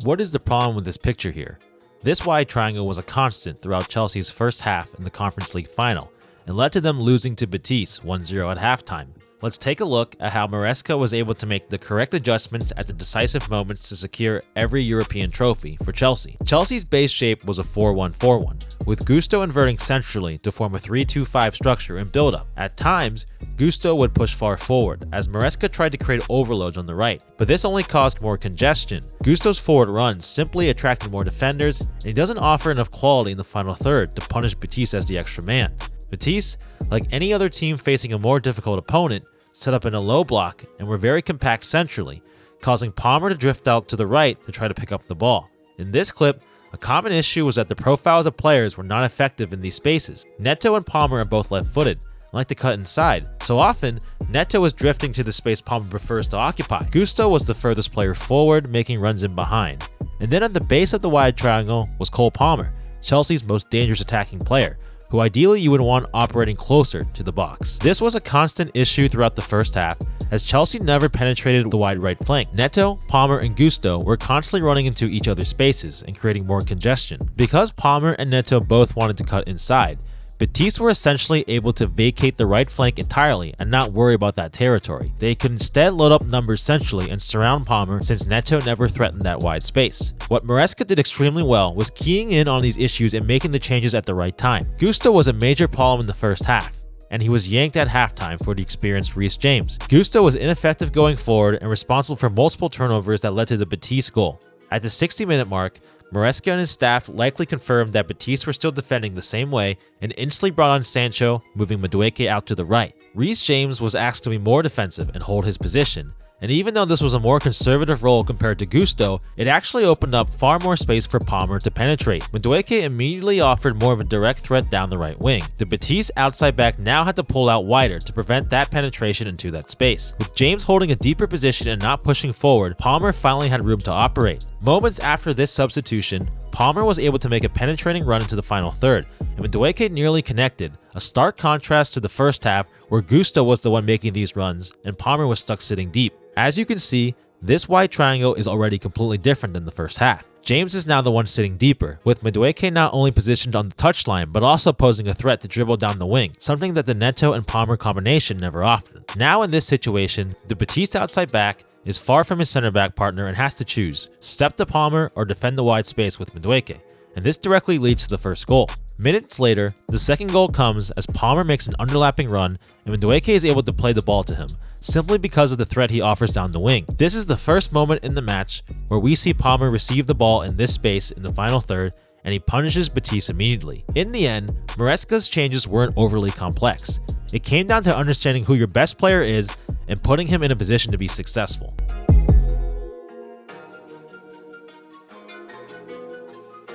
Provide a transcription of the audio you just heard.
What is the problem with this picture here? This wide triangle was a constant throughout Chelsea's first half in the Conference League final and led to them losing to Betis 1-0 at halftime. Let's take a look at how Maresca was able to make the correct adjustments at the decisive moments to secure every European trophy for Chelsea. Chelsea's base shape was a 4-1-4-1, with Gusto inverting centrally to form a 3-2-5 structure and build-up. At times, Gusto would push far forward, as Maresca tried to create overloads on the right, but this only caused more congestion. Gusto's forward runs simply attracted more defenders, and he doesn't offer enough quality in the final third to punish Betis as the extra man. Betis, like any other team facing a more difficult opponent, set up in a low block and were very compact centrally, causing Palmer to drift out to the right to try to pick up the ball. In this clip, a common issue was that the profiles of players were not effective in these spaces. Neto and Palmer are both left-footed and like to cut inside, so often Neto was drifting to the space Palmer prefers to occupy. Gusto was the furthest player forward, making runs in behind. And then at the base of the wide triangle was Cole Palmer, Chelsea's most dangerous attacking player, who ideally you would want operating closer to the box. This was a constant issue throughout the first half, as Chelsea never penetrated the wide right flank. Neto, Palmer, and Gusto were constantly running into each other's spaces and creating more congestion. Because Palmer and Neto both wanted to cut inside, Betis were essentially able to vacate the right flank entirely and not worry about that territory. They could instead load up numbers centrally and surround Palmer, since Neto never threatened that wide space. What Maresca did extremely well was keying in on these issues and making the changes at the right time. Gusto was a major problem in the first half, and he was yanked at halftime for the experienced Reece James. Gusto was ineffective going forward and responsible for multiple turnovers that led to the Betis goal. At the 60-minute mark, Maresca and his staff likely confirmed that Betis were still defending the same way and instantly brought on Sancho, moving Madueke out to the right. Reece James was asked to be more defensive and hold his position, and even though this was a more conservative role compared to Gusto, it actually opened up far more space for Palmer to penetrate. Madueke immediately offered more of a direct threat down the right wing. The Betis outside back now had to pull out wider to prevent that penetration into that space. With James holding a deeper position and not pushing forward, Palmer finally had room to operate. Moments after this substitution, Palmer was able to make a penetrating run into the final third, and Madueke nearly connected, a stark contrast to the first half where Gusto was the one making these runs and Palmer was stuck sitting deep. As you can see, this wide triangle is already completely different than the first half. James is now the one sitting deeper, with Madueke not only positioned on the touchline but also posing a threat to dribble down the wing, something that the Neto and Palmer combination never offered. Now in this situation, the Betis outside back is far from his center back partner and has to choose, step to Palmer or defend the wide space with Madueke, and this directly leads to the first goal. Minutes later, the second goal comes as Palmer makes an underlapping run and Madueke is able to play the ball to him, simply because of the threat he offers down the wing. This is the first moment in the match where we see Palmer receive the ball in this space in the final third, and he punishes Betis immediately. In the end, Maresca's changes weren't overly complex. It came down to understanding who your best player is and putting him in a position to be successful.